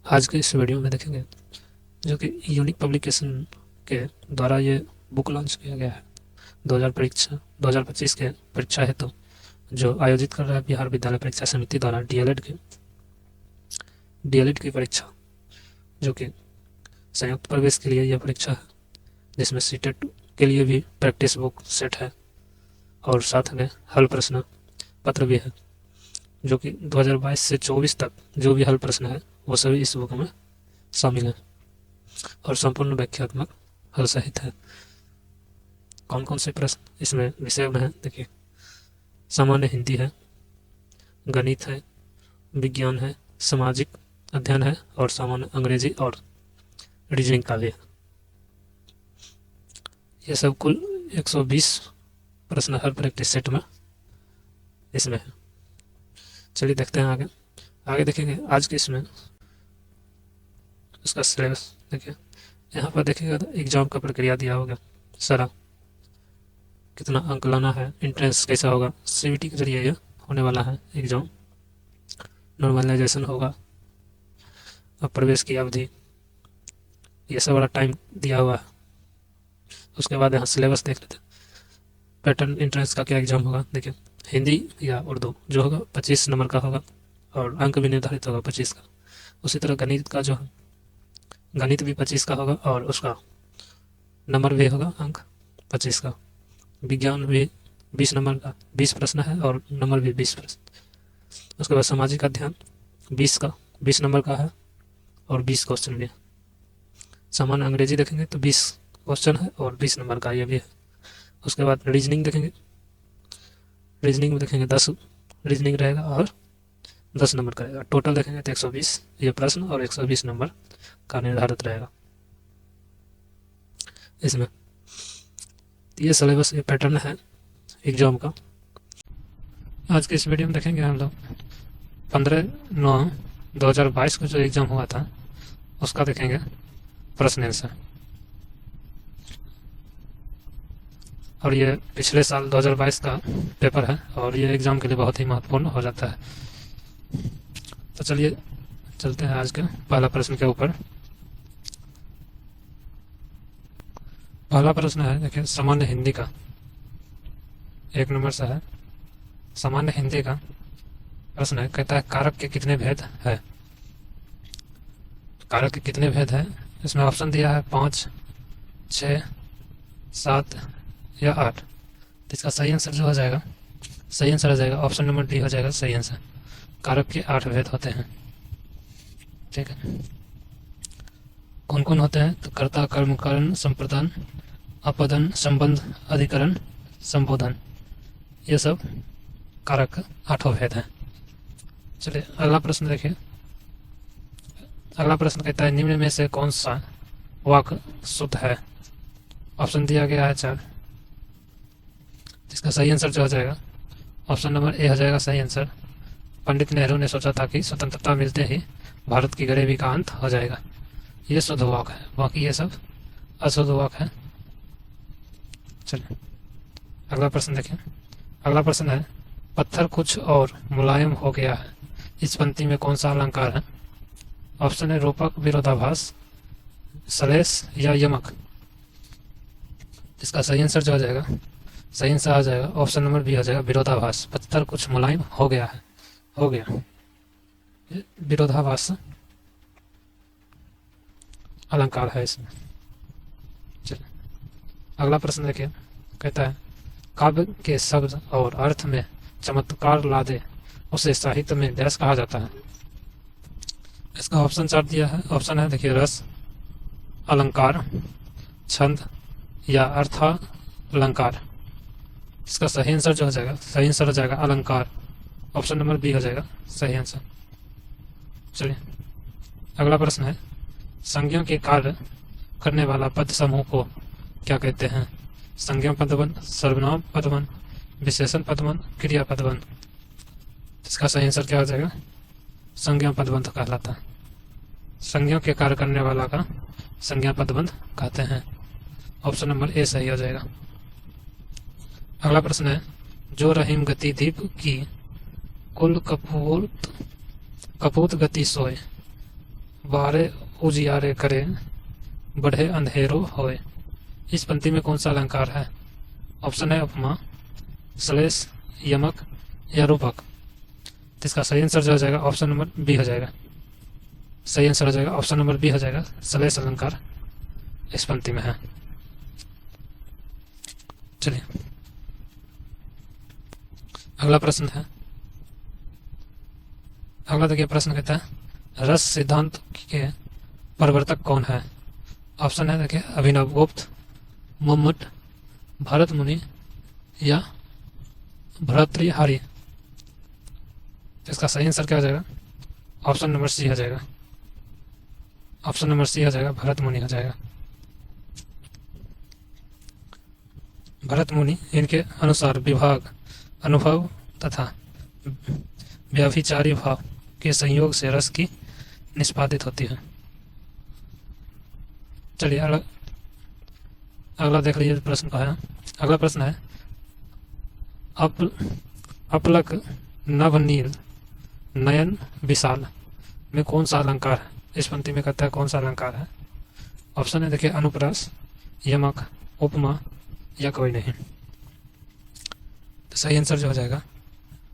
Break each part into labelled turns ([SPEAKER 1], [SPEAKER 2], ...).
[SPEAKER 1] आज के इस वीडियो में देखेंगे जो कि यूनिक पब्लिकेशन के द्वारा ये बुक लॉन्च किया गया है 2025 के परीक्षा हेतु जो आयोजित कर रहा है बिहार विद्यालय परीक्षा समिति द्वारा डीएलएड की परीक्षा, जो कि संयुक्त प्रवेश के लिए यह परीक्षा है, जिसमें सीटेट के लिए भी प्रैक्टिस बुक सेट है और साथ में हल प्रश्न पत्र भी है, जो कि 2022 से 24 तक जो भी हल प्रश्न है वो सभी इस बुक में शामिल है और संपूर्ण व्याख्यात्मक हल सहित है। कौन कौन से प्रश्न इसमें विषय में है देखिए, सामान्य हिंदी है, गणित है, विज्ञान है, सामाजिक अध्ययन है और सामान्य अंग्रेजी और रीजनिंग का भी है। ये सब कुल 120 प्रश्न हर प्रैक्टिस सेट में इसमें है। चलिए देखते हैं आगे देखेंगे आज के इसमें उसका सिलेबस। देखिए यहाँ पर देखिएगा तो एग्जाम का प्रक्रिया दिया होगा सारा, कितना अंक लाना है, इंट्रेंस कैसा होगा, सीबीटी के जरिए ये होने वाला है एग्जाम, नॉर्मलाइजेशन होगा, अब प्रवेश की अवधि, ये सब वाला टाइम दिया हुआ है। उसके बाद यहाँ सिलेबस देख लेते हैं। पैटर्न इंट्रेंस का क्या एग्जाम होगा देखिए, हिंदी या उर्दू जो होगा 25 नंबर का होगा और अंक भी निर्धारित होगा 25 का। उसी तरह गणित का जो है, गणित भी 25 का होगा और उसका नंबर भी होगा अंक 25 का। विज्ञान भी 20 नंबर का 20 प्रश्न है और नंबर भी 20 प्रश्न। उसके बाद सामाजिक अध्ययन 20 नंबर का है और 20 क्वेश्चन भी है। सामान्य अंग्रेजी देखेंगे तो 20 क्वेश्चन है और 20 नंबर का ये भी है। उसके बाद रीजनिंग देखेंगे, रीजनिंग में देखेंगे 10 रीजनिंग रहेगा और 10 नंबर का रहेगा। टोटल देखेंगे तो 120 ये प्रश्न और 120 नंबर का निर्धारित रहेगा इसमें। ये सिलेबस, ये पैटर्न है एग्जाम का। आज के इस वीडियो में देखेंगे हम लोग 15/9/2022 को जो एग्जाम हुआ था उसका देखेंगे प्रश्न आंसर, और ये पिछले साल 2022 का पेपर है और ये एग्जाम के लिए बहुत ही महत्वपूर्ण हो जाता है। तो चलिए चलते हैं आज के पहला प्रश्न के ऊपर। पहला प्रश्न है देखिए, सामान्य हिंदी का 1 नंबर से है। सामान्य हिंदी का प्रश्न है, कहता है कारक के कितने भेद है। कारक के कितने भेद है, इसमें ऑप्शन दिया है 5, 6, 7 या 8। तो इसका सही आंसर जो हो जाएगा, सही आंसर आ जाएगा ऑप्शन नंबर डी हो जाएगा सही आंसर। कारक के 8 भेद होते हैं। ठीक है, कौन कौन होते हैं तो कर्ता, कर्म, कारण, संप्रदान, अपदन, संबंध, अधिकरण, संबोधन, ये सब कारक 8 भेद हैं। चलिए अगला प्रश्न देखिए। अगला प्रश्न कहता है निम्न में से कौन सा वाक्य शुद्ध है। ऑप्शन दिया गया है 4। इसका सही आंसर जो हो जाएगा ऑप्शन नंबर ए हो जाएगा सही आंसर। पंडित नेहरू ने सोचा था कि स्वतंत्रता मिलते ही भारत की गरीबी का अंत हो जाएगा। ये शुद्ध वाक्य है, बाकी ये सब अशुद्ध वाक्य है। चलिए अगला प्रश्न देखें। अगला प्रश्न है पत्थर कुछ और मुलायम हो गया है, इस पंक्ति में कौन सा अलंकार है। ऑप्शन है रूपक, विरोधाभास, सलेस या यमक। इसका सही आंसर जो हो जाएगा, सही आंसर आ जाएगा ऑप्शन नंबर बी हो जाएगा विरोधाभास। पत्थर कुछ मुलायम हो गया है, हो गया विरोधाभास अलंकार है इसमें। चलिए अगला प्रश्न देखिए, कहता है काव्य के शब्द और अर्थ में चमत्कार ला दे उसे साहित्य में डैश कहा जाता है। इसका ऑप्शन 4 दिया है। ऑप्शन है देखिए रस, अलंकार, छंद या अर्थालंकार। इसका सही आंसर जो हो जाएगा, सही आंसर हो जाएगा अलंकार। ऑप्शन नंबर बी हो जाएगा सही आंसर। चलिए अगला प्रश्न है संज्ञा के कार्य करने वाला पद समूह को क्या कहते हैं। संज्ञा पदबंध, सर्वनाम पदबंध, विशेषण पदबंध, क्रिया पदबंध। इसका सही आंसर क्या हो जाएगा, संज्ञा पदबंध कहलाता है। संज्ञा के कार्य करने वाला का संज्ञा पदबंध कहते हैं। ऑप्शन नंबर ए सही हो जाएगा। अगला प्रश्न है जो रहीम गति दीप की कुल कपूत गति सोए बारे उजियारे करे, बढ़े अंधेरो होए। इस पंक्ति में कौन सा अलंकार है? ऑप्शन है उपमा, श्लेष, यमक या रूपक। तो इसका सही आंसर जो हो जाएगा ऑप्शन नंबर बी हो जाएगा। सही आंसर हो जाएगा ऑप्शन नंबर बी हो जाएगा। श्लेष अलंकार इस पंक्ति में है। चलिए अगला प्रश्न है। अगला देखिए प्रश्न कहता है रस सिद्धांत के प्रवर्तक कौन है? ऑप्शन है देखिए अभिनव गुप्त, मम्मट, भरत मुनि या भर्तृहरि। इसका सही आंसर क्या हो जाएगा? ऑप्शन नंबर सी हो जाएगा। ऑप्शन नंबर सी हो जाएगा, भरत मुनि हो जाएगा। भरत मुनि इनके अनुसार विभाग, अनुभव तथा व्याभिचारी भाव के संयोग से रस की निष्पादित होती है। चलिए अगला देख लीजिए प्रश्न का है। अगला प्रश्न है अपलक नभ नील नयन विशाल में कौन सा अलंकार है? इस पंक्ति में कहता है कौन सा अलंकार है? ऑप्शन है देखिए अनुप्रास, यमक, उपमा या कोई नहीं। तो सही आंसर जो हो जाएगा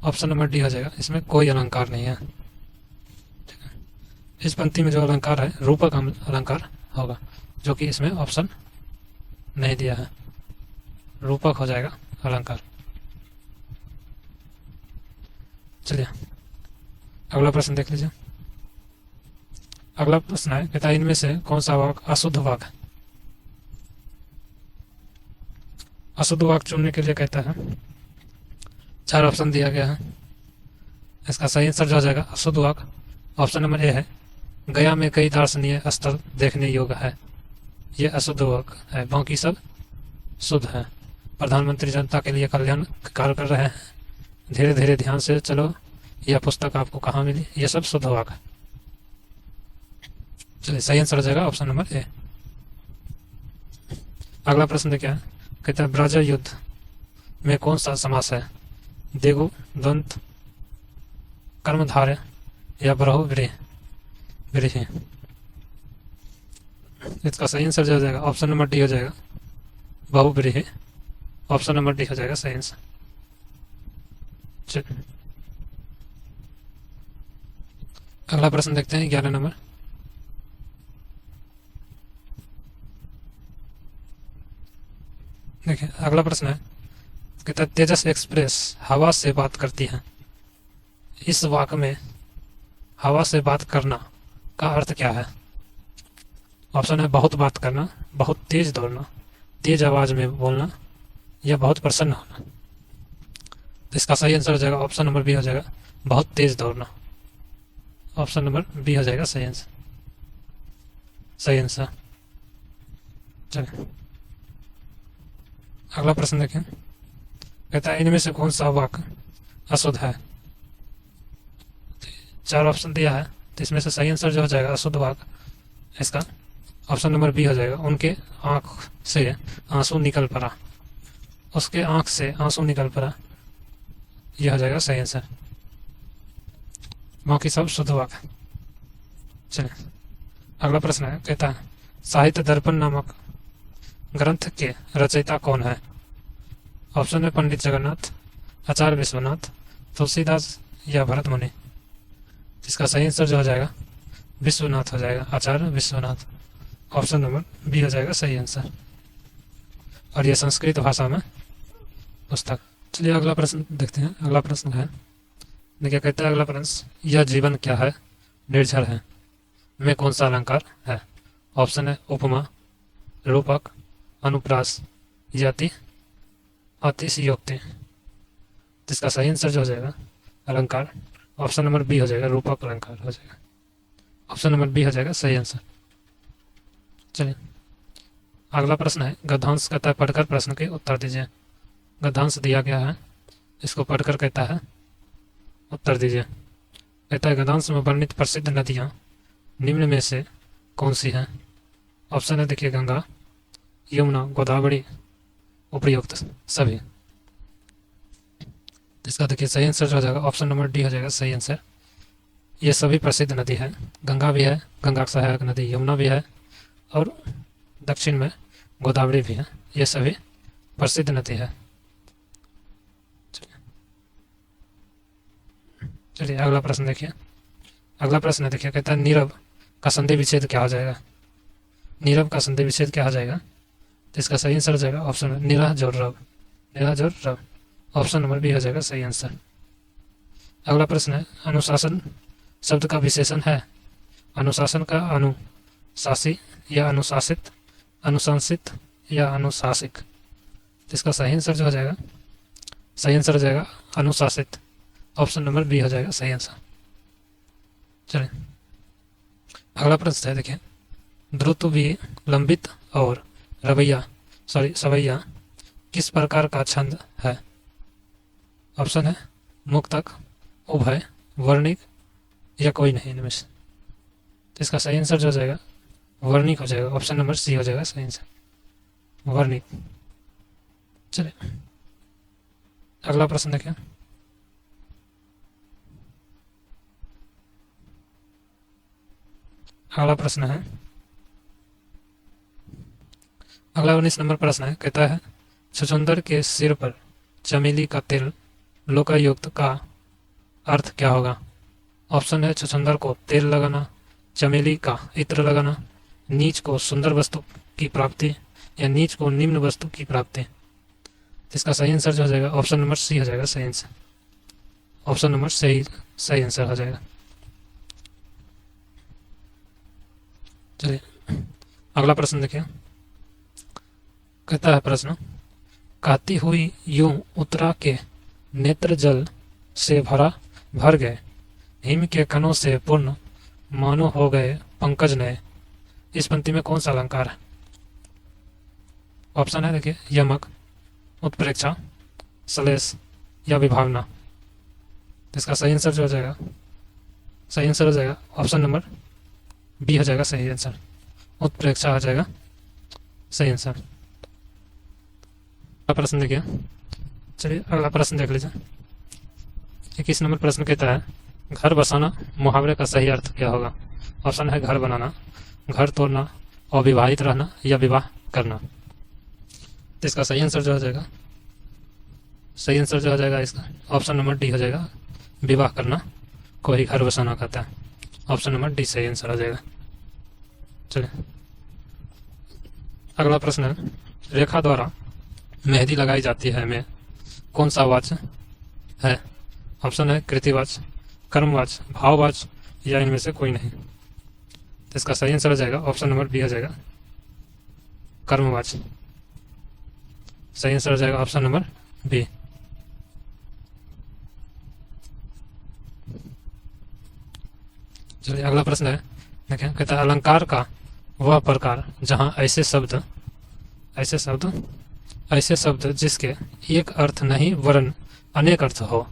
[SPEAKER 1] ऑप्शन नंबर डी हो जाएगा। इसमें कोई अलंकार नहीं है। ठीक है, इस पंक्ति में जो अलंकार है रूपक अलंकार होगा, जो कि इसमें ऑप्शन नहीं दिया है। रूपक हो जाएगा अलंकार। चलिए अगला प्रश्न देख लीजिए। अगला प्रश्न है कहता है इनमें से कौन सा वाक्य अशुद्ध वाक्य है? अशुद्ध वाक्य चुनने के लिए कहता है 4 ऑप्शन दिया गया है। इसका सही आंसर जो हो जाएगा अशुद्ध वाक्य ऑप्शन नंबर ए है। गया में कई दार्शनीय स्थल देखने योग्य है, ये अशुद्ध वाक्य है। बाकी सब शुद्ध है। प्रधानमंत्री जनता के लिए कल्याण कार्य कर रहे हैं, धीरे धीरे ध्यान से चलो, यह पुस्तक आपको कहाँ मिली, ये सब शुद्ध वाक्य है। चलिए सही आंसर हो जाएगा ऑप्शन नंबर ए। अगला प्रश्न क्या है? कहता है ब्रज युद्ध में कौन सा समास है? देगु, दंत, कर्मधारय या बहु व्रीहि। इसका सही आंसर जो हो जाएगा ऑप्शन नंबर डी हो जाएगा, बहु व्रीहि। ऑप्शन नंबर डी हो जाएगा सही आंसर। चलिए अगला प्रश्न देखते हैं 11 नंबर। देखिए अगला प्रश्न है कहता है तेजस एक्सप्रेस हवा से बात करती है। इस वाक्य में हवा से बात करना का अर्थ क्या है? ऑप्शन है बहुत बात करना, बहुत तेज दौड़ना, तेज आवाज में बोलना या बहुत प्रसन्न होना। तो इसका सही आंसर हो जाएगा ऑप्शन नंबर बी हो जाएगा, बहुत तेज दौड़ना। ऑप्शन नंबर बी हो जाएगा सही आंसर। सही आंसर। चलिए अगला प्रश्न देखें। कहता है इनमें से कौन सा वाक्य अशुद्ध है? 4 ऑप्शन दिया है, तो इसमें से सही आंसर जो हो जाएगा अशुद्ध वाक्य इसका ऑप्शन नंबर बी हो जाएगा। उनके आंख से आंसू निकल पड़ा, उसके आंख से आंसू निकल पड़ा, यह हो जाएगा सही आंसर। बाकी सब शुद्ध वाक्य। चलिए अगला प्रश्न है कहता है साहित्य दर्पण नामक ग्रंथ के रचयिता कौन है? ऑप्शन है पंडित जगन्नाथ, आचार्य विश्वनाथ, तुलसीदास या भरत मुनि। इसका सही आंसर जो हो जाएगा विश्वनाथ हो जाएगा, आचार्य विश्वनाथ। ऑप्शन नंबर बी हो जाएगा सही आंसर। और यह संस्कृत भाषा में पुस्तक। चलिए अगला प्रश्न देखते हैं। अगला प्रश्न है देखिए कहता है अगला प्रश्न यह जीवन क्या है? निर्झर है में कौन सा अलंकार है? ऑप्शन है उपमा, रूपक, अनुप्रास या अतिशयोक्ति। जिसका सही आंसर जो हो जाएगा अलंकार ऑप्शन नंबर बी हो जाएगा, रूपक अलंकार हो जाएगा। ऑप्शन नंबर बी हो जाएगा सही आंसर। चलिए अगला प्रश्न है गद्यांश कहता है पढ़कर प्रश्न के उत्तर दीजिए। गद्यांश दिया गया है, इसको पढ़कर कहता है उत्तर दीजिए। कहता है गद्यांश में वर्णित प्रसिद्ध नदियाँ निम्न में से कौन सी हैं? ऑप्शन है देखिए गंगा, यमुना, गोदावरी, उपयुक्त सभी। इसका देखिए सही आंसर हो जाएगा ऑप्शन नंबर डी हो जाएगा सही आंसर। ये सभी प्रसिद्ध नदी है। गंगा भी है, गंगा की सहायक नदी यमुना भी है, और दक्षिण में गोदावरी भी है। ये सभी प्रसिद्ध नदी है। चलिए अगला प्रश्न देखिए। अगला प्रश्न देखिए, कहता है नीरव का संधि विच्छेद क्या हो जाएगा। नीरव का संधि विच्छेद क्या हो जाएगा? तो इसका सही आंसर हो जाएगा ऑप्शन निरह जोड़ रव। निरह जोड़ रव, ऑप्शन नंबर बी हो जाएगा सही आंसर। अगला प्रश्न है, अनुशासन शब्द का विशेषण है। अनुशासन का अनुशासी या अनुशासित, अनुशासित या अनुशासिक। तो इसका सही आंसर जो हो जाएगा, सही आंसर हो जाएगा अनुशासित, ऑप्शन नंबर बी हो जाएगा सही आंसर। चलिए अगला प्रश्न है, देखिए द्रुत विलंबित और सवैया किस प्रकार का छंद है। ऑप्शन है मुक्तक, उभय, वर्णिक या कोई नहीं इनमें से। तो इसका सही आंसर जो हो जाएगा वर्णिक हो जाएगा, ऑप्शन नंबर सी हो जाएगा सही आंसर, वर्णिक। चलिए अगला प्रश्न देखें। अगला प्रश्न है, अगला 19 नंबर प्रश्न है, कहता है छछूंदर के सिर पर चमेली का तेल लोकायुक्त का अर्थ क्या होगा। ऑप्शन है छछूंदर को तेल लगाना, चमेली का इत्र लगाना, नीच को सुंदर वस्तु की प्राप्ति, या नीच को निम्न वस्तु की प्राप्ति। इसका सही आंसर जो हो जाएगा ऑप्शन नंबर सी हो जाएगा सही आंसर, ऑप्शन नंबर सही आंसर हो जाएगा। चलिए अगला प्रश्न देखिए। कहता है प्रश्न, कहती हुई यूं उत्तरा के नेत्र जल से भर गए, हिम के कणों से पूर्ण मानो हो गए पंकज नए। इस पंक्ति में कौन सा अलंकार है। ऑप्शन है देखिए यमक, उत्प्रेक्षा, सलेस या विभावना। तो इसका सही आंसर जो हो जाएगा, सही आंसर हो जाएगा ऑप्शन नंबर बी हो जाएगा सही आंसर, उत्प्रेक्षा हो जाएगा सही आंसर। अगला प्रश्न देखिए। चलिए अगला प्रश्न देख लीजिए। 21 नंबर प्रश्न कहता है घर बसाना मुहावरे का सही अर्थ क्या होगा। ऑप्शन है घर बनाना, घर तोड़ना, अविवाहित रहना या विवाह करना। तो इसका सही आंसर जो हो जाएगा, सही आंसर जो हो जाएगा इसका ऑप्शन नंबर डी हो जाएगा, विवाह करना को ही घर बसाना कहता है, ऑप्शन नंबर डी सही आंसर हो जाएगा। चलिए अगला प्रश्न है, रेखा द्वारा मेहंदी लगाई जाती है में कौन सा वाच्य है। ऑप्शन है कृतिवाच्य, कर्मवाच्य, भाववाच्य या इनमें से कोई नहीं। तो इसका सही आंसर हो जाएगा ऑप्शन नंबर बी हो जाएगा कर्मवाच्य, सही आंसर हो जाएगा ऑप्शन नंबर बी। चलिए अगला प्रश्न है, देखें कहता है अलंकार का वह प्रकार जहां ऐसे शब्द जिसके एक अर्थ नहीं वरन अनेक अर्थ हो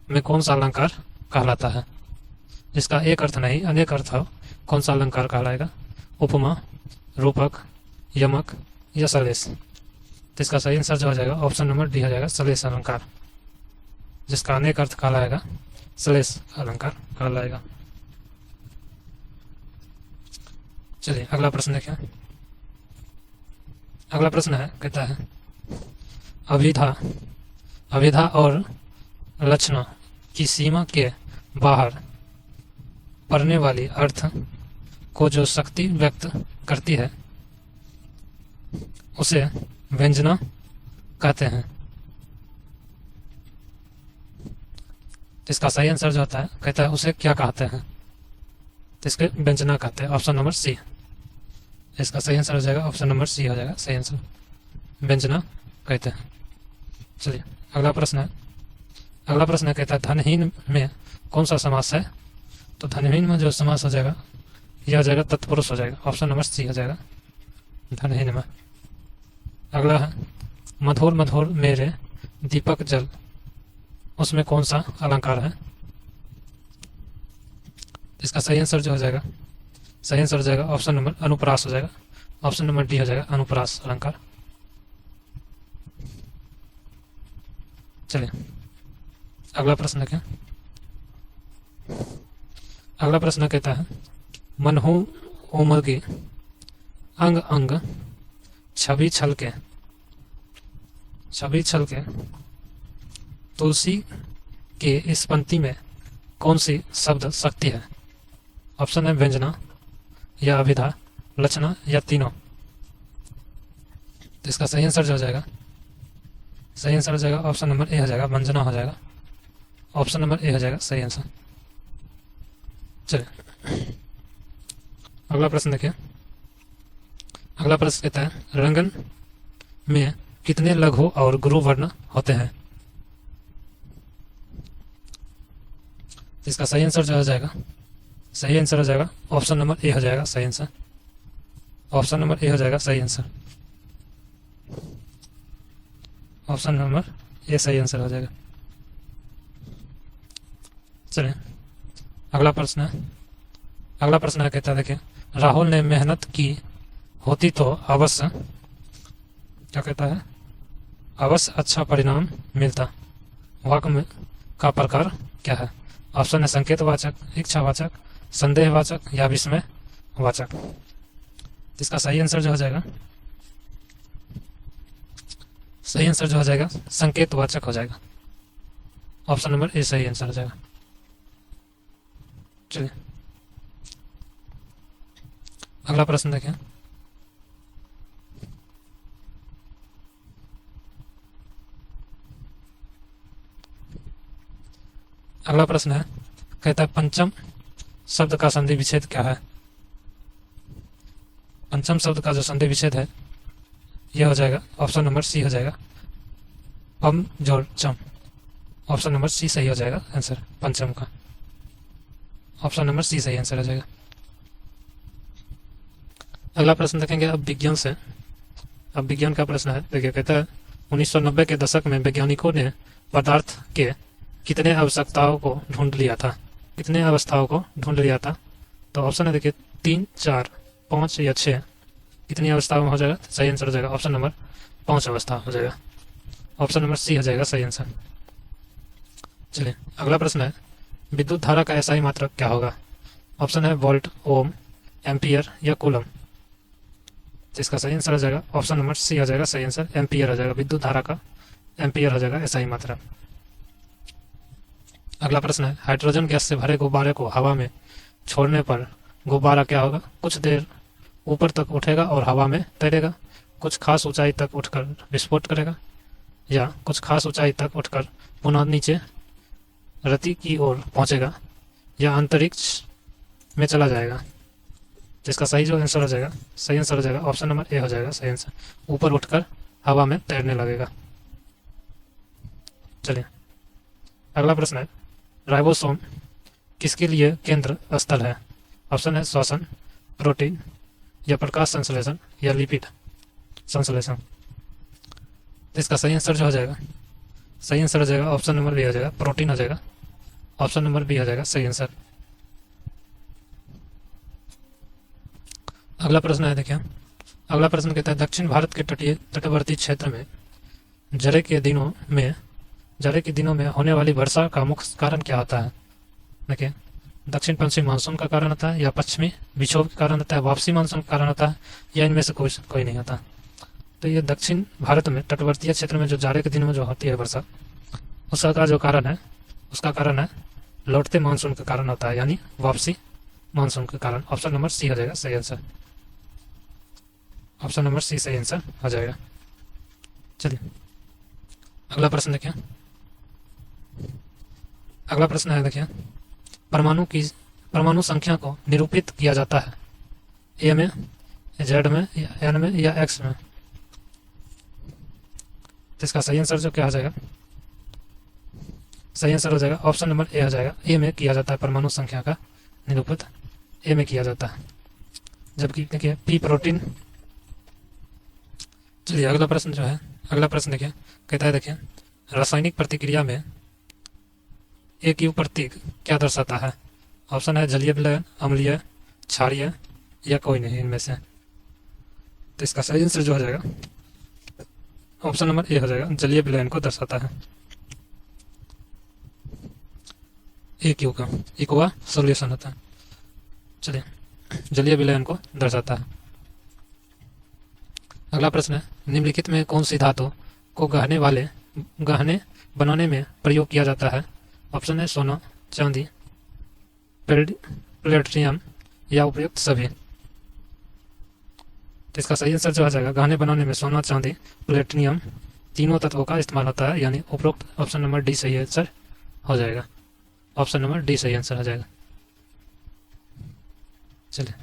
[SPEAKER 1] में कौन सा अलंकार कहलाता है। जिसका एक अर्थ नहीं अनेक अर्थ हो, कौन सा अलंकार कहलाएगा। उपमा, रूपक, यमक या सलेस। तो इसका सही आंसर जो हो जाएगा ऑप्शन नंबर डी हो जाएगा सलेस अलंकार, जिसका अनेक अर्थ कहलाएगा सलेस अलंकार कहलाएगा। चलिए अगला प्रश्न देखें। अगला प्रश्न है, कहता है अभिधा और लक्षण की सीमा के बाहर पड़ने वाली अर्थ को जो शक्ति व्यक्त करती है उसे व्यंजना कहते हैं। इसका सही आंसर जो होता है, कहता है उसे क्या कहते हैं। तो इसके व्यंजना कहते हैं, ऑप्शन नंबर सी। इसका सही आंसर हो जाएगा ऑप्शन नंबर सी हो जाएगा सही आंसर, व्यंजना कहते हैं। चलिए अगला प्रश्न है। अगला प्रश्न कहता है धनहीन में कौन सा समास है। तो धनहीन में जो समास हो जाएगा यह हो जाएगा तत्पुरुष हो जाएगा, ऑप्शन नंबर सी हो जाएगा धनहीन में। अगला है मधुर मधुर मेरे दीपक जल, उसमें कौन सा अलंकार है। इसका सही आंसर जो हो जाएगा, सही आंसर हो जाएगा ऑप्शन नंबर अनुप्रास हो जाएगा, ऑप्शन नंबर डी हो जाएगा अनुप्रास अलंकार। चलिए अगला प्रश्न देखें। अगला प्रश्न कहता है मनहु उमगी अंग अंग छवि छलके तुलसी के इस पंक्ति में कौन सी शब्द शक्ति है? ऑप्शन है व्यंजना या अभिधा, लक्षणा या तीनों। तो इसका सही आंसर जो हो जाएगा, सही आंसर हो जाएगा ऑप्शन नंबर ए हो जाएगा, व्यंजना हो जाएगा। ऑप्शन नंबर ए हो जाएगा सही आंसर। चलिए अगला प्रश्न देखिए। अगला प्रश्न कहता है रंगन में कितने लघु और गुरु वर्ण होते हैं? इसका सही आंसर जो हो जाएगा, सही आंसर हो जाएगा ऑप्शन नंबर ए हो जाएगा सही आंसर। ऑप्शन नंबर ए हो जाएगा सही आंसर। ऑप्शन नंबर ए सही आंसर हो जाएगा। चलिए अगला प्रश्न है। अगला प्रश्न है कहता है देखिए राहुल ने मेहनत की होती तो अवश्य, क्या कहता है, अवश्य अच्छा परिणाम मिलता। वाक्य में का प्रकार क्या है? ऑप्शन है संकेतवाचक, इच्छावाचक, संदेहवाचक या विस्मयवाचक। इसका सही आंसर जो हो जाएगा, सही आंसर जो हो जाएगा संकेतवाचक हो जाएगा। ऑप्शन नंबर ए सही आंसर हो जाएगा। चलिए अगला प्रश्न देखें। अगला प्रश्न है कहता है पंचम शब्द का संधि विच्छेद क्या है? पंचम शब्द का जो संधि विच्छेद है यह हो जाएगा ऑप्शन नंबर सी हो जाएगा, पम जोड़ चम। ऑप्शन नंबर सी सही हो जाएगा आंसर पंचम का। ऑप्शन नंबर सी सही आंसर हो जाएगा। अगला प्रश्न देखेंगे अब विज्ञान से। अब विज्ञान का प्रश्न है देखिए कहता है 1990 के दशक में वैज्ञानिकों ने पदार्थ के कितने आवश्यकताओं को ढूंढ लिया था? कितने अवस्थाओं को ढूंढ लिया था? तो ऑप्शन है देखिए 3, 4, 5 या 6। कितनी अवस्थाओं में हो जाएगा? सही आंसर हो जाएगा ऑप्शन नंबर 5 अवस्था हो जाएगा। ऑप्शन नंबर सी हो जाएगा सही आंसर। चलिए अगला प्रश्न है विद्युत धारा का एसआई मात्रक क्या होगा? ऑप्शन है वोल्ट, ओम, एम्पियर या कूलम। जिसका सही आंसर हो जाएगा ऑप्शन नंबर सी हो जाएगा सही आंसर, एम्पियर हो जाएगा। विद्युत धारा का एम्पियर हो जाएगा एसआई मात्रक। अगला प्रश्न है हाइड्रोजन गैस से भरे गुब्बारे को हवा में छोड़ने पर गुब्बारा क्या होगा? कुछ देर ऊपर तक उठेगा और हवा में तैरेगा, कुछ खास ऊंचाई तक उठकर विस्फोट करेगा, या कुछ खास ऊंचाई तक उठकर पुनः नीचे रति की ओर पहुंचेगा, या अंतरिक्ष में चला जाएगा। जिसका सही जो आंसर हो जाएगा, सही आंसर हो जाएगा ऑप्शन नंबर ए हो जाएगा सही आंसर, ऊपर उठकर हवा में तैरने लगेगा। चलिए अगला प्रश्न है राइबोसोम किसके लिए केंद्र स्थल है? ऑप्शन है श्वसन, प्रोटीन या प्रकाश संश्लेषण या लिपिड संश्लेषण। इसका सही आंसर जो हो जाएगा, सही आंसर हो जाएगा ऑप्शन नंबर बी हो जाएगा, प्रोटीन हो जाएगा। ऑप्शन नंबर बी हो जाएगा सही आंसर। अगला प्रश्न है देखिए। अगला प्रश्न कहता है दक्षिण भारत के तटवर्ती क्षेत्र में जाड़े के दिनों में होने वाली वर्षा का मुख्य कारण क्या होता है? देखिए दक्षिण पश्चिम मानसून का कारण होता है, या पश्चिमी विक्षोभ के कारण होता है, वापसी मानसून का कारण होता है, या इनमें से कोई नहीं होता। तो ये दक्षिण भारत में तटवर्तीय क्षेत्र में जो जाड़े के दिनों में जो होती है वर्षा, उसका जो कारण है, उसका कारण है लौटते मानसून के कारण होता है, यानी वापसी मानसून के कारण। ऑप्शन नंबर सी हो जाएगा सही आंसर। ऑप्शन नंबर सी सही आंसर हो जाएगा। चलिए अगला प्रश्न देखिए। अगला प्रश्न है देखिए परमाणु संख्या को निरूपित किया जाता है ए में, जेड में, या एन में, या एक्स में। तो इसका सही आंसर जो क्या हो जाएगा, सही आंसर हो जाएगा ऑप्शन नंबर ए हो जाएगा, ए में किया जाता है परमाणु संख्या का निरूपित, ए में किया जाता है। जबकि देखिए पी प्रोटीन। चलिए अगला प्रश्न जो है, अगला प्रश्न देखिए कहता है देखिए रासायनिक प्रतिक्रिया में एक यू प्रतीक क्या दर्शाता है? ऑप्शन है जलीय विलयन, अम्लीय, क्षारीय या कोई नहीं इनमें से। तो इसका सही आंसर जो हो जाएगा ऑप्शन नंबर ए हो जाएगा, जलीय विलयन को दर्शाता है। एक यू का इक्वा सॉल्यूशन होता है। चलिए, जलीय विलयन को दर्शाता है। अगला प्रश्न है, निम्नलिखित में कौन सी धातु को गहने बनाने में प्रयोग किया जाता है? ऑप्शन है सोना, चांदी, प्लेटिनियम या उपयुक्त सभी। तो इसका सही आंसर जो आ जाएगा, गहने बनाने में सोना, चांदी, प्लेटिनियम तीनों तत्वों का इस्तेमाल होता है, यानी उपरोक्त ऑप्शन नंबर डी सही आंसर हो जाएगा। ऑप्शन नंबर डी सही आंसर हो जाएगा। चलिए,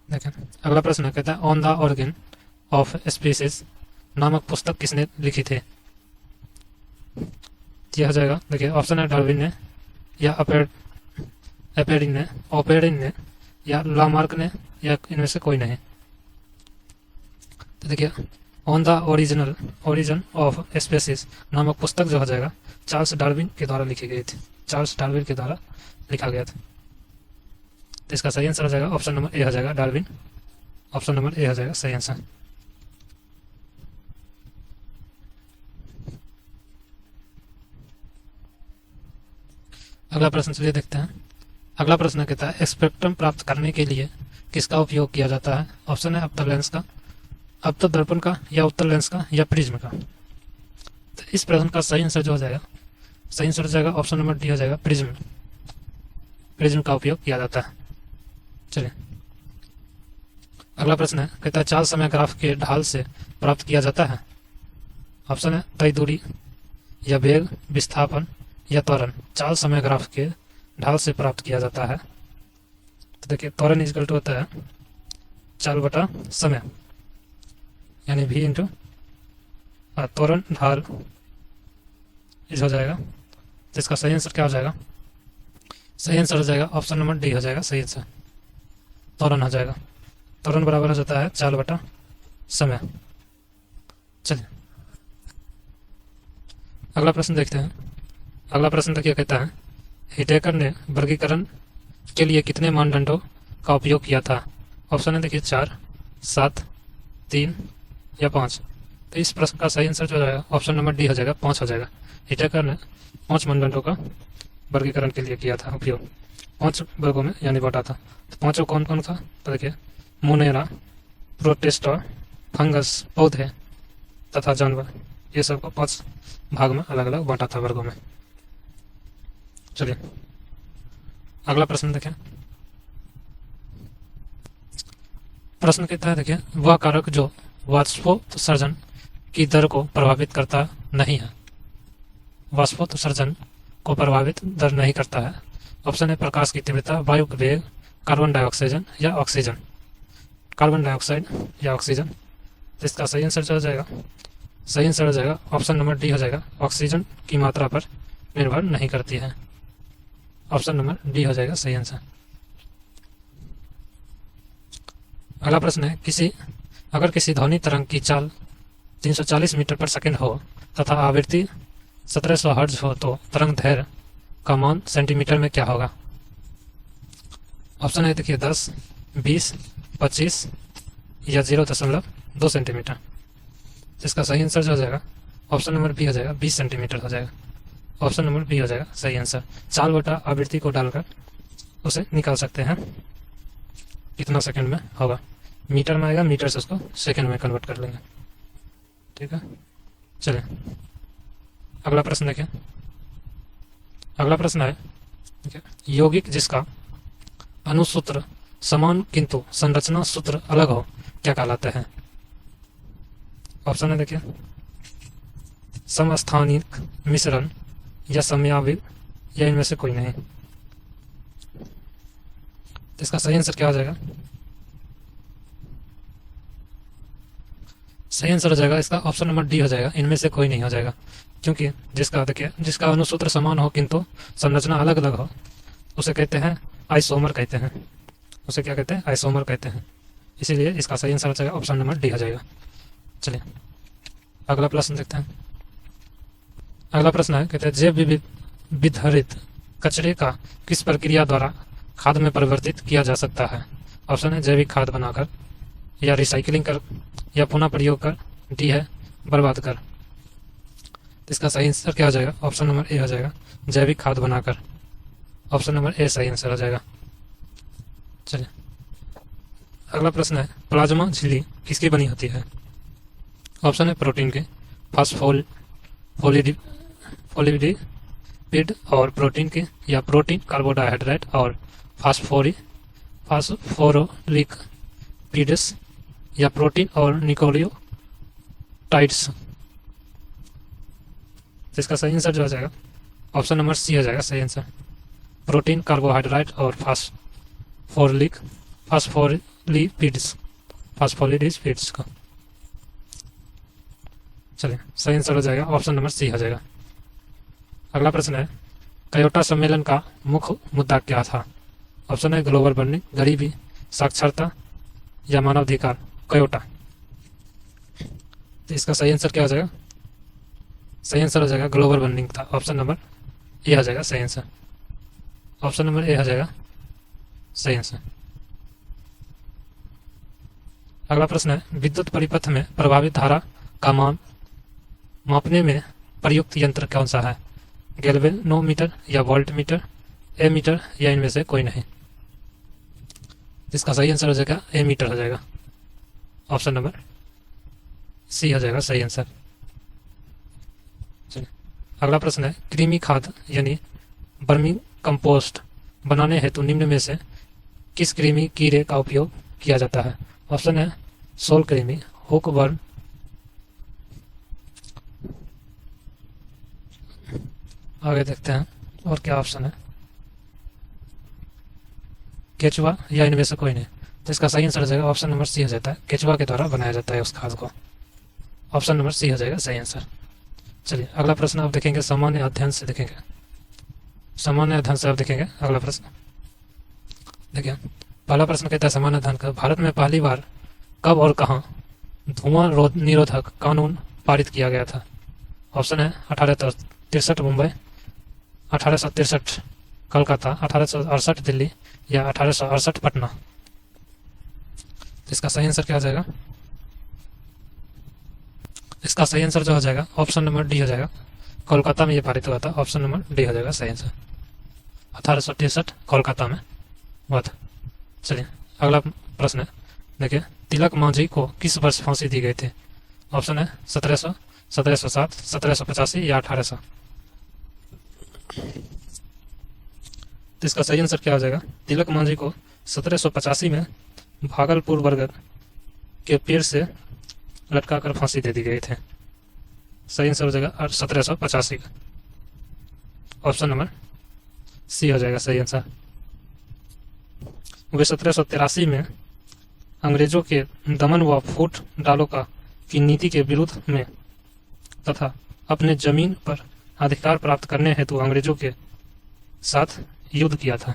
[SPEAKER 1] देखें अगला प्रश्न कहता है, on the organ of species नामक पुस्तक किसने लिखी थी? यह हो जाएगा, देखिए ऑप्शन है डार्विन ने या ओपेरिन ने या लामार्क ने या इनमें से कोई नहीं। तो देखिए, on the origin of species नामक पुस्तक जो हो जाएगा चार्ल्स डार्विन के द्वारा लिखी गई थी। चार्ल्स डार्विन के द्वारा लिखा गया था। तो इसका सही आंसर हो जाएगा ऑप्शन नंबर ए हो जाएगा, डार्विन। ऑप्शन नंबर ए हो जाएगा सही आंसर। अगला प्रश्न चलिए देखते हैं। अगला प्रश्न कहता है, स्पेक्ट्रम प्राप्त करने के लिए किसका उपयोग किया जाता है? ऑप्शन है अवतल लेंस का, अवतल दर्पण का, या उत्तल लेंस का, या प्रिज्म का। तो इस प्रश्न का सही आंसर जो हो जाएगा, सही आंसर हो जाएगा ऑप्शन नंबर डी हो जाएगा, प्रिज्म। प्रिज्म का उपयोग किया जाता है। चलिए, अगला प्रश्न है, कहता है चाल समय ग्राफ के ढाल से प्राप्त किया जाता है। ऑप्शन है तय दूरी या वेग, विस्थापन या त्वरण। चाल समय ग्राफ के ढाल से प्राप्त किया जाता है। तो देखिए, त्वरण इक्वल टू होता है चाल बटा समय, यानी v इंटू त्वरण ढाल इस हो जाएगा। तो इसका सही आंसर क्या हो जाएगा? सही आंसर हो जाएगा ऑप्शन नंबर डी हो जाएगा सही आंसर, त्वरण हो जाएगा। त्वरण बराबर हो जाता है चाल बटा समय। चलिए, अगला प्रश्न देखते हैं। अगला प्रश्न देखिए, कहता है हिटेकर ने वर्गीकरण के लिए कितने मानदंडों का उपयोग किया था? ऑप्शन है देखिए 4, 7, 3 या 5। तो इस प्रश्न का सही आंसर जो हो जाएगा ऑप्शन नंबर डी हो जाएगा, 5 हो जाएगा। हिटेकर ने 5 मानदंडों का वर्गीकरण के लिए किया था उपयोग, 5 वर्गों में यानी बांटा था। तो 5 कौन कौन था? तो देखिए, मोनेरा, प्रोटिस्टा, फंगस, पौधे तथा जानवर, ये सबको 5 भाग में अलग अलग बांटा था वर्गों में। चलिए, अगला प्रश्न देखें। प्रश्न कहता है, देखिए वह कारक जो वाष्पोत्सर्जन की दर को प्रभावित करता नहीं है। वाष्पोत्सर्जन को प्रभावित दर नहीं करता है। ऑप्शन है प्रकाश की तीव्रता, वायु का वेग, कार्बन डाइऑक्साइड या ऑक्सीजन। कार्बन डाइऑक्साइड या ऑक्सीजन। तो इसका सही आंसर हो जाएगा, सही आंसर हो जाएगा ऑप्शन नंबर डी हो जाएगा, ऑक्सीजन की मात्रा पर निर्भर नहीं करती है। ऑप्शन नंबर डी हो जाएगा सही आंसर। अगला प्रश्न है, अगर किसी ध्वनि तरंग की चाल 340 मीटर पर सेकंड हो तथा आवृत्ति 1700 हर्ट्ज हो तो तरंग दैर्घ्य का मान सेंटीमीटर में क्या होगा? ऑप्शन है देखिए 10, 20, 25 या 0.2 सेंटीमीटर। इसका सही आंसर जो हो जाएगा ऑप्शन नंबर बी हो जाएगा, 20 सेंटीमीटर हो जाएगा। ऑप्शन नंबर बी हो जाएगा सही आंसर। चाल बटा आवृत्ति को डालकर उसे निकाल सकते हैं कितना सेकंड में होगा। मीटर में आएगा, मीटर से उसको सेकंड में कन्वर्ट कर लेंगे। ठीक है, चलिए अगला प्रश्न देखें। अगला प्रश्न है, यौगिक जिसका अनुसूत्र समान किंतु संरचना सूत्र अलग हो क्या कहलाते हैं? ऑप्शन है देखिए, समस्थानिक, मिश्रण या समयावयव या इनमें से कोई नहीं। तो इसका सही आंसर क्या हो जाएगा? सही आंसर हो जाएगा इसका ऑप्शन नंबर डी हो जाएगा, इनमें से कोई नहीं हो जाएगा। क्योंकि जिसका देखिए, जिसका अनुसूत्र समान हो किंतु संरचना अलग अलग हो उसे कहते हैं आइसोमर कहते हैं। उसे क्या कहते हैं? आइसोमर कहते हैं। इसीलिए इसका सही आंसर हो जाएगा ऑप्शन नंबर डी हो जाएगा। चलिए अगला प्रश्न देखते हैं। अगला प्रश्न है, कहते हैं जैव विविधरित कचरे का किस प्रक्रिया द्वारा खाद में परिवर्तित किया जा सकता है? ऑप्शन है जैविक खाद बनाकर, या रिसाइकलिंग कर, या पुनः प्रयोग कर, डी है बर्बाद कर। तो इसका सही आंसर क्या हो जाएगा? ऑप्शन नंबर ए हो जाएगा, जैविक खाद बनाकर। ऑप्शन नंबर ए सही आंसर हो जाएगा। चलिए अगला प्रश्न है, प्लाज्मा झिल्ली किसकी बनी होती है? ऑप्शन है प्रोटीन के, फॉस्फोलिपिड और प्रोटीन के, या प्रोटीन कार्बोहाइड्रेट और फास्फोरिक एसिड्स, या प्रोटीन और न्यूक्लियोटाइड्स। तो इसका सही आंसर जो हो जाएगा ऑप्शन नंबर सी हो जाएगा सही आंसर, प्रोटीन कार्बोहाइड्रेट और फास्फोलिपिड्स का। चलिए सही आंसर हो जाएगा ऑप्शन नंबर सी हो जाएगा। अगला प्रश्न है, कयोटा सम्मेलन का मुख्य मुद्दा क्या था? ऑप्शन है ग्लोबल वार्मिंग, गरीबी, साक्षरता, या मानवाधिकार। कयोटा, तो इसका सही आंसर क्या हो जाएगा? सही आंसर हो जाएगा ग्लोबल वार्मिंग था। ऑप्शन नंबर ए हो जाएगा सही आंसर। ऑप्शन नंबर ए हो जाएगा सही आंसर। अगला प्रश्न है, विद्युत परिपथ में प्रभावित धारा का मापने में प्रयुक्त यंत्र कौन सा है? गैल्वेनोमीटर या वोल्ट मीटर, एमीटर, या इनमें से कोई नहीं। इसका सही आंसर हो जाएगा एमीटर हो जाएगा। ऑप्शन नंबर सी हो जाएगा सही आंसर। चलिए अगला प्रश्न है, कृमि खाद यानी वर्मी कंपोस्ट बनाने हेतु निम्न में से किस कृमि कीड़े का उपयोग किया जाता है? ऑप्शन है सोल कृमि, हुक वर्म, आगे देखते हैं और क्या ऑप्शन है, केचुआ, या इनमें से कोई नहीं। तो इसका सही आंसर हो जाएगा ऑप्शन नंबर सी हो जाता है, केचुआ के द्वारा बनाया जाता है उस खाद को। ऑप्शन नंबर सी हो जाएगा सही आंसर। चलिए अगला प्रश्न आप देखेंगे सामान्य अध्ययन से देखेंगे। सामान्य अध्ययन से आप देखेंगे अगला प्रश्न। देखिए पहला प्रश्न कहता है सामान्य अध्ययन का, भारत में पहली बार कब और कहाँ धुआं निरोधक कानून पारित किया गया था? ऑप्शन है 1863 मुंबई, 1863 कलकत्ता, 1868 दिल्ली, या 1868 पटना। इसका सही आंसर क्या हो जाएगा? इसका सही आंसर जो हो जाएगा ऑप्शन नंबर डी हो जाएगा, कोलकाता में ये पारित हुआ था। ऑप्शन नंबर डी हो जाएगा सही आंसर, 1863 कोलकाता में हुआ था। चलिए अगला प्रश्न है, देखिए तिलक मांझी को किस वर्ष फांसी दी गई थी? ऑप्शन है 1700, 1707, 1785, या 1800। तो इसका सही आंसर क्या हो जाएगा? तिलक मांझी को 1785 में भागलपुर बरगद के पेड़ से लटकाकर फांसी दे दी गई थी। सही आंसर हो जाएगा 1785 का। ऑप्शन नंबर सी हो जाएगा सही आंसर। वे 1783 में अंग्रेजों के दमन व फूट डालो की नीति के विरुद्ध में तथा अपने जमीन पर अधिकार प्राप्त करने हेतु अंग्रेजों के साथ युद्ध किया था।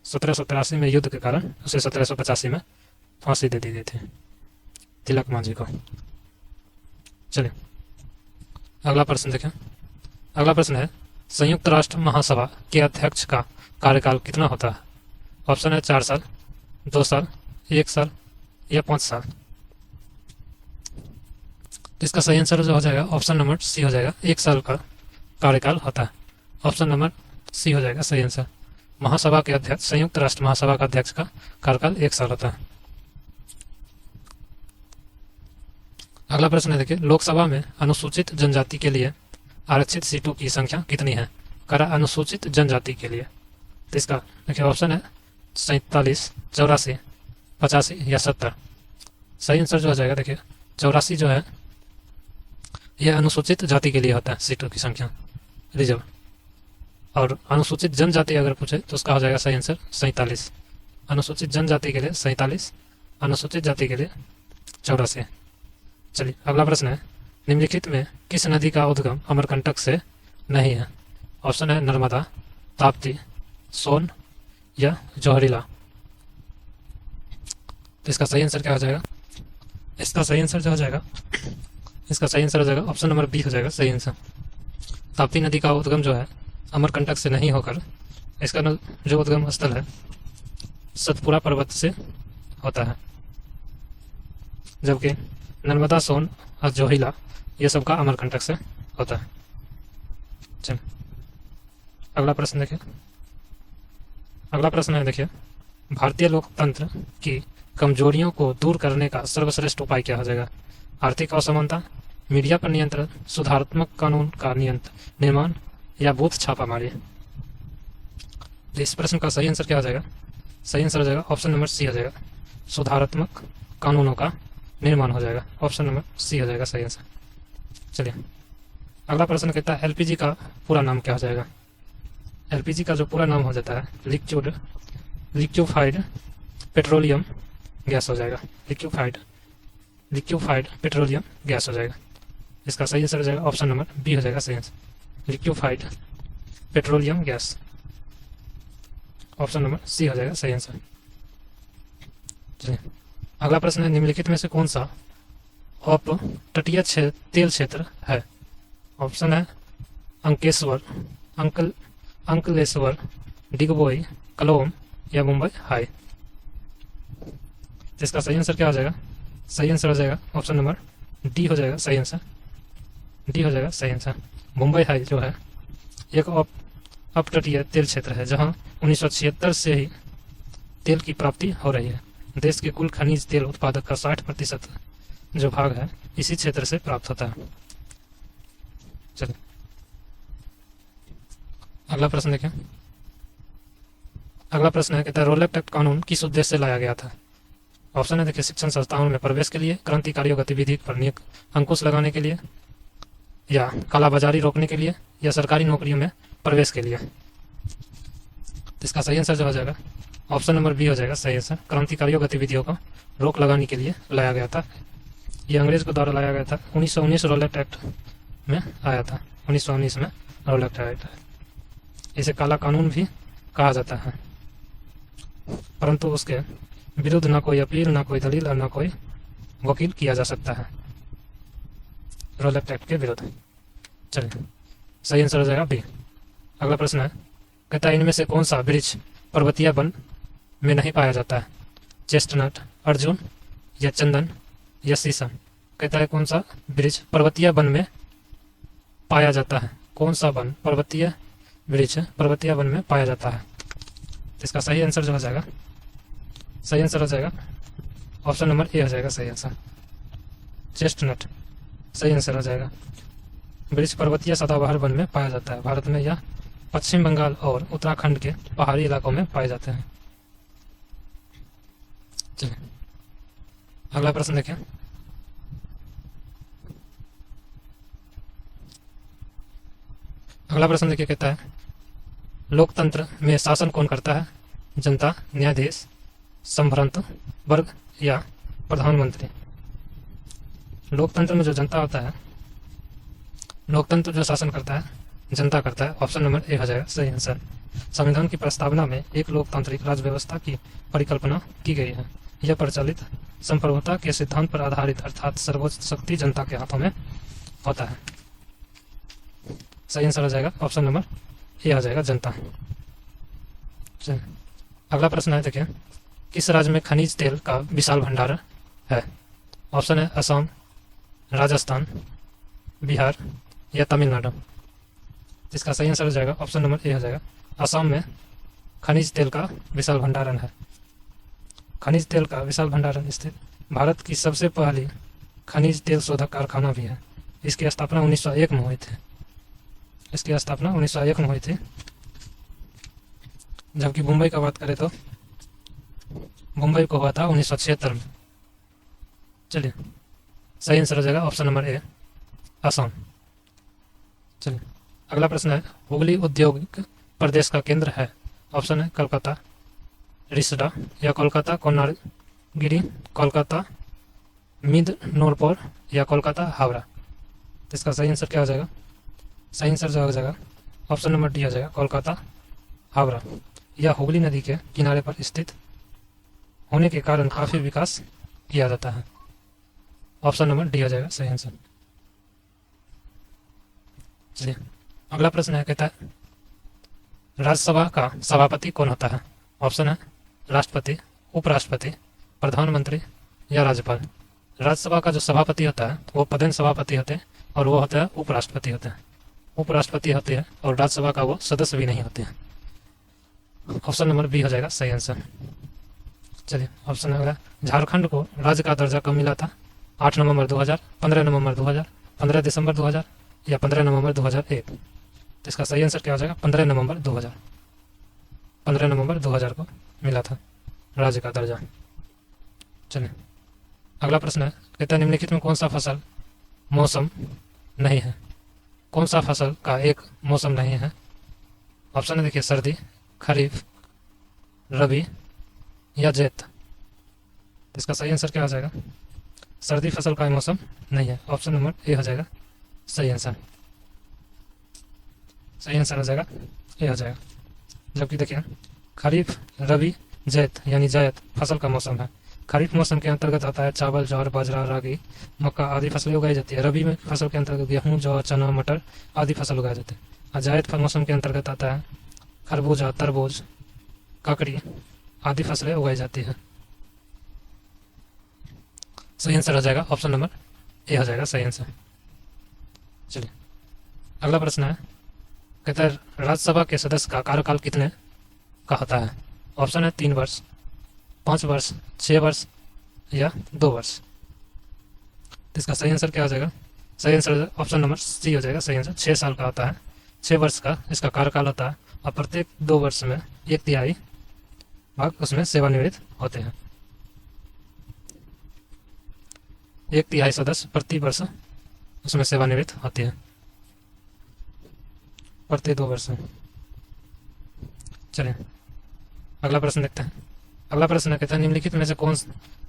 [SPEAKER 1] 1783 में युद्ध के कारण उसे 1785 में फांसी दे दी गई थी तिलक मांझी को। चलिए अगला प्रश्न देखें। अगला प्रश्न है, संयुक्त राष्ट्र महासभा के अध्यक्ष का कार्यकाल कितना होता है? ऑप्शन है 4 साल, 2 साल, 1 साल, या 5 साल। इसका सही आंसर जो हो जाएगा ऑप्शन नंबर सी हो जाएगा, 1 साल का कार्यकाल होता है। ऑप्शन नंबर सी हो जाएगा सही आंसर। महासभा के अध्यक्ष, संयुक्त राष्ट्र महासभा का अध्यक्ष का कार्यकाल 1 साल होता है। अगला प्रश्न है, देखिए लोकसभा में अनुसूचित जनजाति के लिए आरक्षित सीटों की संख्या कितनी है? करा अनुसूचित जनजाति के लिए। तो इसका देखिए ऑप्शन है 47, 84, 85, या 70। सही आंसर जो हो जाएगा देखिए 84 जो है यह अनुसूचित जाति के लिए होता है सीटों की संख्या रिजर्व। और अनुसूचित जनजाति अगर पूछे तो उसका हो जाएगा सही आंसर 47। अनुसूचित जनजाति के लिए 47, अनुसूचित जाति के लिए 84। चलिए अगला प्रश्न है, निम्नलिखित में किस नदी का उद्गम अमरकंटक से नहीं है? ऑप्शन है नर्मदा, ताप्ती, सोन, या जोहरीला। तो इसका सही आंसर क्या हो जाएगा? इसका सही आंसर जो हो जाएगा ऑप्शन नंबर बी हो जाएगा सही आंसर। ताप्ती नदी का उद्गम जो है अमरकंटक से नहीं होकर इसका जो उद्गम स्थल है सतपुरा पर्वत से होता है, जबकि नर्मदा, सोन और जोहिला ये सब का अमरकंटक से होता है। चलिए अगला प्रश्न देखिए। अगला प्रश्न है देखिए, भारतीय लोकतंत्र की कमजोरियों को दूर करने का सर्वश्रेष्ठ उपाय क्या हो जाएगा? आर्थिक असमानता, मीडिया पर नियंत्रण, सुधारात्मक कानून का निर्माण या बूथ छापामारी? तो इस प्रश्न का सही आंसर क्या हो जाएगा? सही आंसर हो जाएगा ऑप्शन नंबर सी हो जाएगा, सुधारात्मक कानूनों का निर्माण हो जाएगा। ऑप्शन नंबर सी हो जाएगा सही आंसर। चलिए अगला प्रश्न कहता है, एलपीजी का पूरा नाम क्या हो जाएगा? एलपीजी का जो पूरा नाम हो जाता है लिक्विफाइड पेट्रोलियम गैस हो जाएगा। लिक्विफाइड पेट्रोलियम गैस हो जाएगा। इसका सही आंसर हो जाएगा ऑप्शन नंबर बी हो जाएगा सही answer, liquefied petroleum gas. Option number C हो जाएगा सही आंसर। चलिए अगला प्रश्न है, निम्नलिखित में से कौन सा अपतटीय तेल क्षेत्र है? ऑप्शन है अंकेश्वर, अंकलेश्वर, डिगबोई, कलोम या मुंबई हाई। तो इसका सही आंसर क्या हो जाएगा? सही आंसर हो जाएगा ऑप्शन नंबर डी हो जाएगा सही आंसर, डी हो जाएगा सही आंसर। मुंबई हाई जो है एक अपतटीय तेल क्षेत्र है जहां 1976 से ही तेल की प्राप्ति हो रही है। देश के कुल खनिज तेल उत्पादक का 60% जो भाग है इसी क्षेत्र से प्राप्त होता है। चलिए अगला प्रश्न देखें। अगला प्रश्न है, कहता है रोलेट एक्ट कानून किस उद्देश्य से लाया गया था? ऑप्शन है देखिए, शिक्षण संस्थाओं में प्रवेश के लिए, क्रांतिकारी गतिविधि पर अंकुश लगाने के लिए, या कालाबाजारी रोकने के लिए, या सरकारी नौकरियों में प्रवेश के लिए। तो इसका सही आंसर जो हो जाएगा ऑप्शन नंबर बी हो जाएगा सही आंसर, क्रांतिकारी गतिविधियों को रोक लगाने के लिए लाया गया था। ये अंग्रेज के द्वारा लाया गया था। 1919 रोलेट एक्ट में आया था, 1919 में रोलेट एक्ट। इसे काला कानून भी कहा जाता है, परंतु उसके विरुद्ध ना कोई अपील, ना कोई दलील और ना कोई वकील किया जा सकता है रोलेट एक्ट के विरुद्ध। चलिए सही आंसर हो जाएगा बी। अगला प्रश्न है, कहता है इनमें से कौन सा वृक्ष पर्वतीय वन में नहीं पाया जाता है? चेस्टनट, अर्जुन या चंदन या शीशम? कहता है कौन सा वृक्ष पर्वतीय वन में पाया जाता है? कौन सा वन पर्वतीय वृक्ष पर्वतीय वन में पाया जाता है? इसका सही आंसर जो हो जाएगा, सही आंसर हो जाएगा ऑप्शन नंबर ए हो जाएगा सही आंसर, चेस्टनट सही आंसर हो जाएगा। वृक्ष पर्वतीय सदाबहार वन में पाया जाता है। भारत में यह पश्चिम बंगाल और उत्तराखंड के पहाड़ी इलाकों में पाए जाते हैं। चलिए अगला प्रश्न देखें। अगला प्रश्न देखिए, कहता है लोकतंत्र में शासन कौन करता है? जनता, न्यायाधीश, संभ्रांत वर्ग या प्रधानमंत्री? लोकतंत्र में जो जनता होता है, लोकतंत्र जो शासन करता है जनता करता है। ऑप्शन नंबर ए हो जाएगा सही आंसर। संविधान की प्रस्तावना में एक लोकतांत्रिक राज्य व्यवस्था की परिकल्पना की गई है। यह प्रचलित संप्रभुता के सिद्धांत पर आधारित, अर्थात सर्वोच्च शक्ति जनता के हाथों में होता है। सही आंसर हो जाएगा ऑप्शन नंबर ए हो जाएगा जनता। चलिए अगला प्रश्न है देखिए, किस राज्य में खनिज तेल का विशाल भंडार है? ऑप्शन है असम, राजस्थान, बिहार या तमिलनाडु? इसका सही आंसर हो जाएगा ऑप्शन नंबर ए हो जाएगा, असम में खनिज तेल का विशाल भंडारण है। खनिज तेल का विशाल भंडारण स्थित भारत की सबसे पहली खनिज तेल शोधक कारखाना भी है। इसकी स्थापना 1901 में हुई थी। इसकी स्थापना 1901 में हुई थी। जबकि मुंबई का बात करें तो मुंबई को हुआ था 1976 में। चलिए सही आंसर हो जाएगा ऑप्शन नंबर ए असम। चलिए अगला प्रश्न है, हुगली औद्योगिक प्रदेश का केंद्र है? ऑप्शन है कोलकाता, रिसडा या कोलकाता कोनारगिरी, कोलकाता मिदनौर या कोलकाता हावड़ा? तो इसका सही आंसर क्या हो जाएगा? सही आंसर जो हो जाएगा ऑप्शन नंबर डी हो जाएगा, कोलकाता हावड़ा। यह हुगली नदी के किनारे पर स्थित होने के कारण काफी विकास किया जाता है। ऑप्शन नंबर डी हो जाएगा सही आंसर। चलिए अगला प्रश्न है, कहता है राज्यसभा का सभापति कौन होता है? ऑप्शन है राष्ट्रपति, उपराष्ट्रपति, प्रधानमंत्री या राज्यपाल? राज्यसभा का जो सभापति होता है वो पदेन सभापति होते हैं। और वो होता है उपराष्ट्रपति होते हैं, उपराष्ट्रपति होते हैं, और राज्यसभा का वो सदस्य भी नहीं होते हैं। ऑप्शन नंबर बी हो जाएगा सही आंसर। चलिए ऑप्शन अगला, झारखंड को राज्य का दर्जा कब मिला था? 8 नवंबर 2000, 15 नवंबर 2000, 15 दिसंबर 2000 या 15 नवंबर 2001? तो इसका सही आंसर क्या हो जाएगा? 15 नवंबर 2000। 15 नवंबर 2000 को मिला था राज्य का दर्जा। चलिए अगला प्रश्न है, कहता है निम्नलिखित में कौन सा फसल मौसम नहीं है? कौन सा फसल का एक मौसम नहीं है? ऑप्शन है देखिए, सर्दी, खरीफ, रबी या जैद। तो इसका सही आंसर क्या हो जाएगा? सर्दी फसल का मौसम नहीं है। ऑप्शन नंबर ए हो जाएगा सही आंसर। सही आंसर हो जाएगा ए हो जाएगा। जबकि देखिए खरीफ, रबी, जैद यानी जायद फसल का मौसम है। खरीफ मौसम के अंतर्गत आता है चावल, ज्वार, बाजरा, रागी, मक्का आदि फसलें उगाई जाती है। रबी में फसल के अंतर्गत गेहूँ, जौ, चना, मटर आदि फसल उगाए जाते हैं। और जायद मौसम के अंतर्गत आता है खरबूजा, तरबूज, ककड़ी आदि फसलें उगाई जाती है। सही आंसर हो जाएगा ऑप्शन नंबर ए हो जाएगा सही आंसर। चलिए अगला प्रश्न है, कहता है राज्यसभा के सदस्य का कार्यकाल कितने का होता है? ऑप्शन है 3 वर्ष, 5 वर्ष, 6 वर्ष या 2 वर्ष। तो इसका सही आंसर क्या हो जाएगा? सही आंसर ऑप्शन नंबर सी हो जाएगा सही आंसर। 6 साल का होता है, 6 वर्ष का इसका कार्यकाल होता है, और प्रत्येक 2 वर्ष में 1/3 भाग उसमें सेवानिवृत्त होते हैं। 1/3 सदस्य प्रति वर्ष उसमें सेवानिवृत्त होते हैं, प्रति 2 वर्ष में। चलिए अगला प्रश्न देखते हैं। अगला प्रश्न कहता है निम्नलिखित में से कौन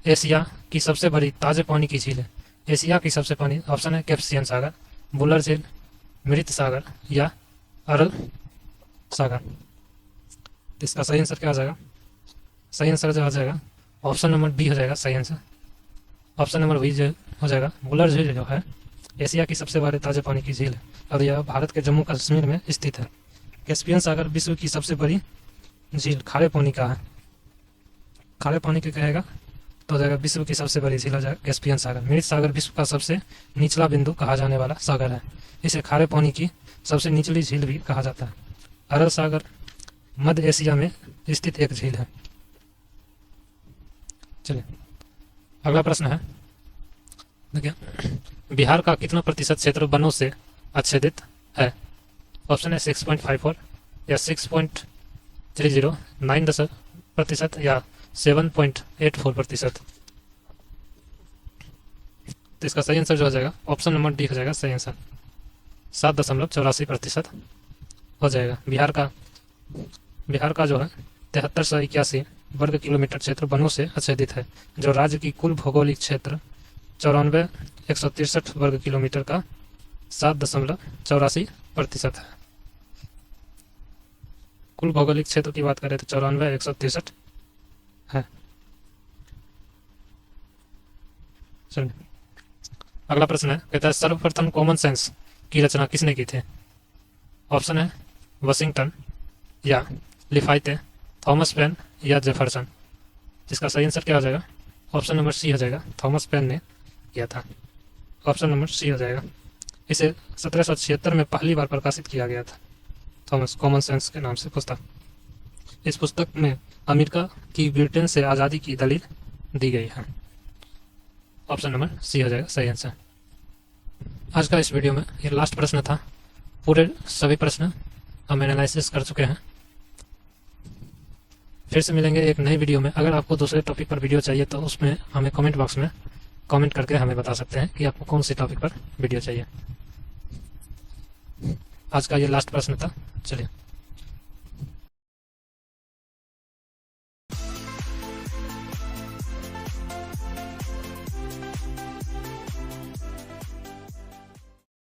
[SPEAKER 1] एशिया की सबसे बड़ी ताजे पानी की झील है? एशिया की सबसे पानी, ऑप्शन है कैस्पियन सागर, बुलर झील, मृत सागर या अरल सागर। तो इसका सही आंसर क्या हो जाएगा? सही आंसर जो हो जाएगा ऑप्शन नंबर बी हो जाएगा सही आंसर। ऑप्शन नंबर बी जो हो जाएगा, बुलर झील जो है एशिया की सबसे बड़ी ताजे पानी की झील है, और यह भारत के जम्मू कश्मीर में स्थित है। कैस्पियन सागर विश्व की सबसे बड़ी झील खारे पानी का है। खारे पानी के कहेगा तो हो जाएगा विश्व की सबसे बड़ी झील हो जाएगा कैस्पियन सागर। मृत सागर विश्व का सबसे निचला बिंदु कहा जाने वाला सागर है, इसे खारे पानी की सबसे निचली झील भी कहा जाता है। अरल सागर मध्य एशिया में स्थित एक झील है। चलिए अगला प्रश्न है, देखिए बिहार का कितना प्रतिशत क्षेत्र वनों से आच्छादित है? ऑप्शन है 6.54 या 6.30, 9% या 7.84%। तो इसका सही आंसर जो हो जाएगा ऑप्शन नंबर डी हो जाएगा सही आंसर। 7.84% हो जाएगा। बिहार का जो है 7381 वर्ग किलोमीटर क्षेत्र वनों से आच्छादित है, जो राज्य की कुल भौगोलिक क्षेत्र 94,163 वर्ग किलोमीटर का 7.84% है। कुल भौगोलिक क्षेत्र की बात करें तो 94,163 है। चलिए अगला प्रश्न है, कहता है सर्वप्रथम कॉमन सेंस की रचना किसने की थी? ऑप्शन है वाशिंगटन या लिफाइते, थॉमस पेन या जेफरसन। इसका सही आंसर क्या हो जाएगा? ऑप्शन नंबर सी हो जाएगा, थॉमस पेन ने किया था। ऑप्शन नंबर सी हो जाएगा। इसे 1776 में पहली बार प्रकाशित किया गया था, थॉमस कॉमन सेंस के नाम से पुस्तक। इस पुस्तक में अमेरिका की ब्रिटेन से आज़ादी की दलील दी गई है। ऑप्शन नंबर सी हो जाएगा सही आंसर। आज का इस वीडियो में ये लास्ट प्रश्न था। पूरे सभी प्रश्न हम एनालिसिस कर चुके हैं। फिर से मिलेंगे एक नई वीडियो में। अगर आपको दूसरे टॉपिक पर वीडियो चाहिए तो उसमें हमें कमेंट बॉक्स में कमेंट करके हमें बता सकते हैं कि आपको कौन सी टॉपिक पर वीडियो चाहिए। आज का ये लास्ट प्रश्न था। चलिए।